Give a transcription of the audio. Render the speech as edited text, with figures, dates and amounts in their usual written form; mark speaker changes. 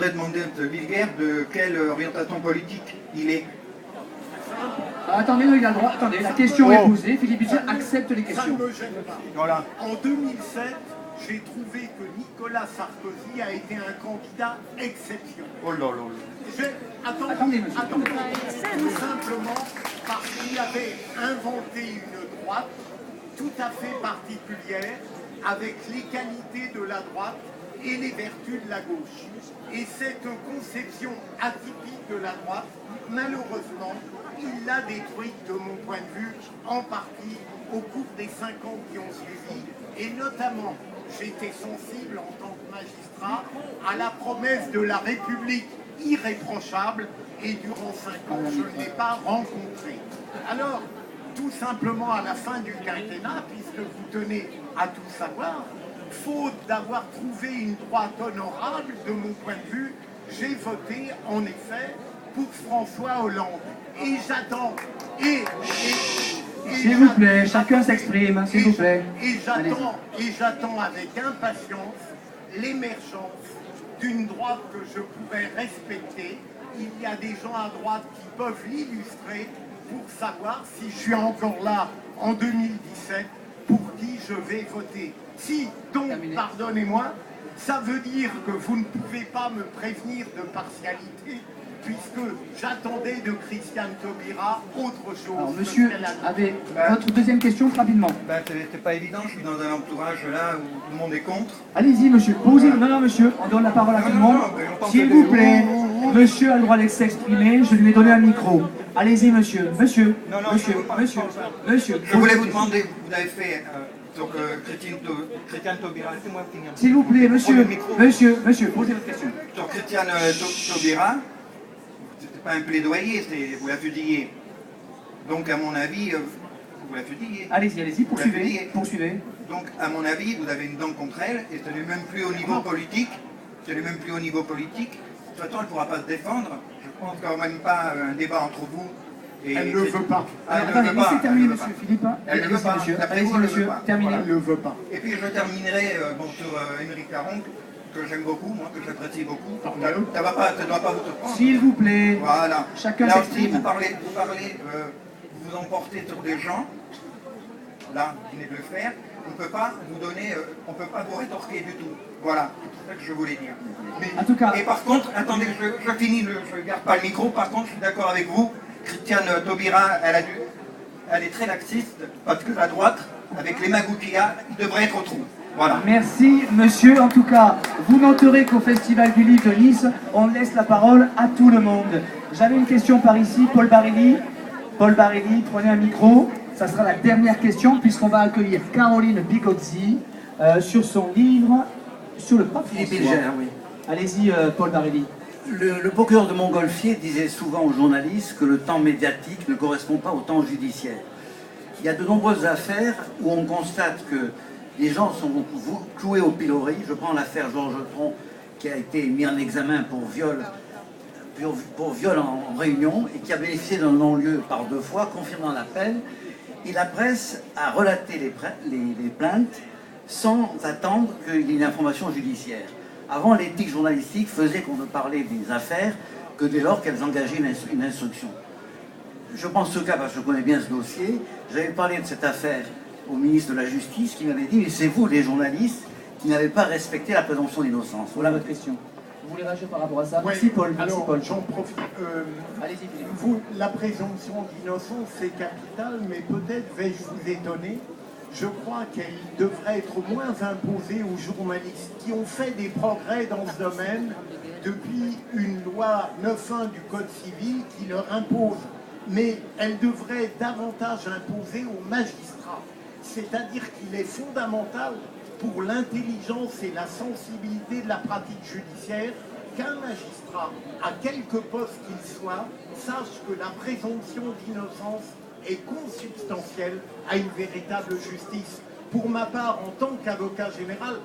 Speaker 1: voudrais demander à Villeguer de quelle orientation politique il est.
Speaker 2: Attendez, il a le droit. Attendez, la question est posée. Philippe Bilger accepte les questions.
Speaker 3: Ça ne me gêne pas.
Speaker 1: Voilà.
Speaker 3: En 2007, j'ai trouvé que Nicolas Sarkozy a été un candidat exceptionnel.
Speaker 1: Oh là là là.
Speaker 2: Attendez, monsieur.
Speaker 3: Tout simplement parce qu'il avait inventé une droite tout à fait particulière, avec les qualités de la droite et les vertus de la gauche. Et cette conception atypique de la droite, malheureusement, il l'a détruite de mon point de vue, en partie au cours des 5 ans qui ont suivi, et notamment, j'étais sensible en tant que magistrat à la promesse de la République irréprochable, et durant 5 ans, je ne l'ai pas rencontré. Alors, tout simplement à la fin du quinquennat, puisque vous tenez à tout savoir, faute d'avoir trouvé une droite honorable, de mon point de vue, j'ai voté en effet pour François Hollande. Et j'attends,
Speaker 2: S'il vous plaît, chacun s'exprime, s'il vous plaît.
Speaker 3: Et j'attends avec impatience l'émergence d'une droite que je pourrais respecter. Il y a des gens à droite qui peuvent l'illustrer pour savoir si je suis encore là en 2017, pour qui je vais voter. Si, donc, pardonnez-moi, ça veut dire que vous ne pouvez pas me prévenir de partialité, puisque j'attendais de Christiane Taubira autre chose.
Speaker 2: Alors, monsieur, avez votre deuxième question rapidement.
Speaker 1: Ben, c'est pas évident, je suis dans un entourage là où tout le monde est contre.
Speaker 2: Allez-y, monsieur. Posez. Non, monsieur, on donne la parole à tout le monde. S'il vous plaît, monsieur a le droit de s'exprimer. Je lui ai donné un micro. Allez-y, monsieur. Monsieur.
Speaker 1: Non,
Speaker 2: Monsieur.
Speaker 1: Je voulais vous demander, vous avez fait sur Christiane Taubira, laissez-moi finir.
Speaker 2: S'il vous plaît, monsieur, posez votre question.
Speaker 1: Sur Christiane Taubira, c'est pas un plaidoyer, c'est vous la fusillez. Donc à mon avis, vous la fusillez.
Speaker 2: Allez-y,
Speaker 1: Poursuivez.
Speaker 2: poursuivez.
Speaker 1: Donc à mon avis, vous avez une dent contre elle, et ce n'est même plus au niveau politique. De toute façon, elle ne pourra pas se défendre. Je pense quand même pas un débat entre vous. Et
Speaker 3: Elle ne veut pas.
Speaker 2: Attendez, laissez terminer, monsieur Philippe.
Speaker 1: Elle ne veut pas.
Speaker 2: Allez-y, monsieur, terminez.
Speaker 3: Elle ne veut pas.
Speaker 1: Et puis je terminerai sur Émeric Caron, que j'aime beaucoup, moi, que j'apprécie beaucoup. Ça ne doit pas vous surprendre.
Speaker 2: S'il vous plaît.
Speaker 1: Voilà.
Speaker 2: Chacun
Speaker 1: là aussi,
Speaker 2: s'exprime.
Speaker 1: vous vous emportez sur des gens, là, vous venez de le faire, on ne peut pas vous donner, on ne peut pas vous rétorquer du tout. Voilà, c'est ça que je voulais dire.
Speaker 2: En tout cas.
Speaker 1: Et par contre, attendez, je finis, je ne garde pas le micro, par contre, je suis d'accord avec vous, Christiane Taubira, elle est très laxiste, parce que la droite, avec les magouilles qu'il y a, il devrait être au trou. Voilà.
Speaker 2: Merci, monsieur. En tout cas, vous noterez qu'au Festival du Livre de Nice, on laisse la parole à tout le monde. J'avais une question par ici, Paul Barelli. Paul Barelli, prenez un micro. Ça sera la dernière question, puisqu'on va accueillir Caroline Bigozzi sur son livre sur le pape François.
Speaker 4: Philippe Bilger, oui.
Speaker 2: Allez-y, Paul Barelli.
Speaker 4: Le procureur de Montgolfier disait souvent aux journalistes que le temps médiatique ne correspond pas au temps judiciaire. Il y a de nombreuses affaires où on constate que les gens sont cloués au pilori. Je prends l'affaire Georges Tron, qui a été mis en examen pour viol en réunion et qui a bénéficié d'un non-lieu par 2 fois, confirmant l'appel. Et la presse a relaté les plaintes sans attendre qu'il y ait une information judiciaire. Avant, l'éthique journalistique faisait qu'on ne parlait des affaires que dès lors qu'elles engageaient une instruction. Je pense ce cas parce que je connais bien ce dossier. J'avais parlé de cette affaire au ministre de la Justice qui m'avait dit « Mais c'est vous, les journalistes, qui n'avez pas respecté la présomption d'innocence. »
Speaker 2: Voilà votre question. Vous voulez réagir par rapport à ça?
Speaker 3: Oui,
Speaker 2: Merci Paul.
Speaker 3: alors, j'en profite.
Speaker 2: Allez-y Philippe.
Speaker 3: La présomption d'innocence, c'est capital, mais peut-être vais-je vous étonner. Je crois qu'elle devrait être moins imposée aux journalistes qui ont fait des progrès dans ce domaine depuis une loi 9.1 du Code civil qui leur impose. Mais elle devrait davantage imposer aux magistrats. C'est-à-dire qu'il est fondamental pour l'intelligence et la sensibilité de la pratique judiciaire qu'un magistrat, à quelque poste qu'il soit, sache que la présomption d'innocence est consubstantielle à une véritable justice. Pour ma part, en tant qu'avocat général,